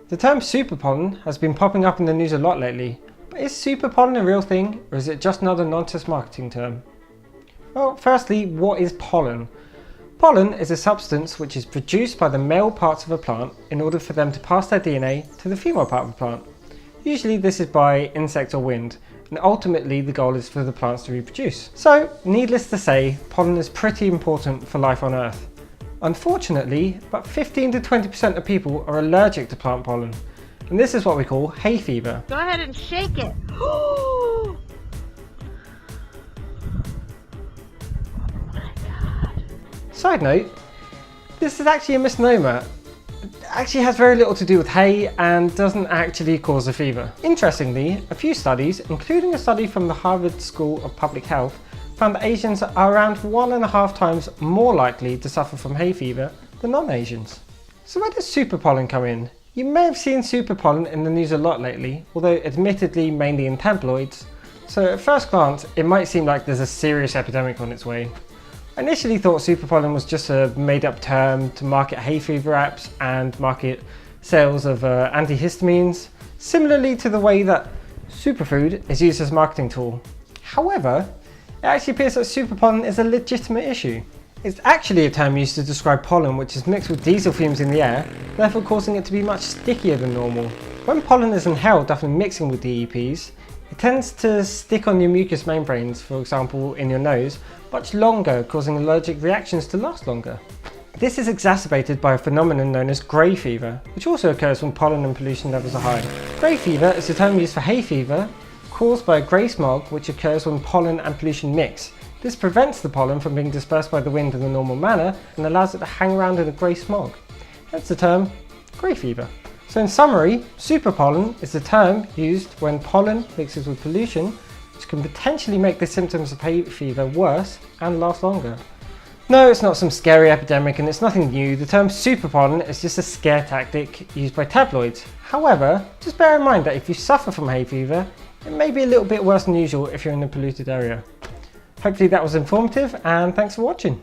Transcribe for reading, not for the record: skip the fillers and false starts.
The term super-pollen has been popping up in the news a lot lately, but is super-pollen a real thing, or is it just another nonsense marketing term? Well, firstly, what is pollen? Pollen is a substance which is produced by the male parts of a plant in order for them to pass their DNA to the female part of a plant. Usually this is by insect or wind, and ultimately the goal is for the plants to reproduce. So, needless to say, pollen is pretty important for life on Earth. Unfortunately, about 15 to 20% of people are allergic to plant pollen, and this is what we call hay fever. Go ahead and shake it. Side note, this is actually a misnomer. It actually has very little to do with hay and doesn't actually cause a fever. Interestingly, a few studies, including a study from the Harvard School of Public Health, found that Asians are around 1.5 times more likely to suffer from hay fever than non-Asians. So where does super-pollen come in? You may have seen super-pollen in the news a lot lately, although admittedly mainly in tabloids, so at first glance it might seem like there's a serious epidemic on its way. I initially thought super-pollen was just a made-up term to market hay fever apps and market sales of antihistamines, similarly to the way that superfood is used as a marketing tool. However, it actually appears that super-pollen is a legitimate issue. It's actually a term used to describe pollen which is mixed with diesel fumes in the air, therefore causing it to be much stickier than normal. When pollen is inhaled after mixing with DEPs, it tends to stick on your mucous membranes, for example in your nose, much longer, causing allergic reactions to last longer. This is exacerbated by a phenomenon known as grey fever, which also occurs when pollen and pollution levels are high. Grey fever is the term used for hay fever, caused by a grey smog which occurs when pollen and pollution mix. This prevents the pollen from being dispersed by the wind in the normal manner and allows it to hang around in a grey smog. Hence the term grey fever. So in summary, super-pollen is the term used when pollen mixes with pollution, which can potentially make the symptoms of hay fever worse and last longer. No, it's not some scary epidemic and it's nothing new. The term super-pollen is just a scare tactic used by tabloids. However, just bear in mind that if you suffer from hay fever, it may be a little bit worse than usual if you're in a polluted area. Hopefully that was informative, and thanks for watching.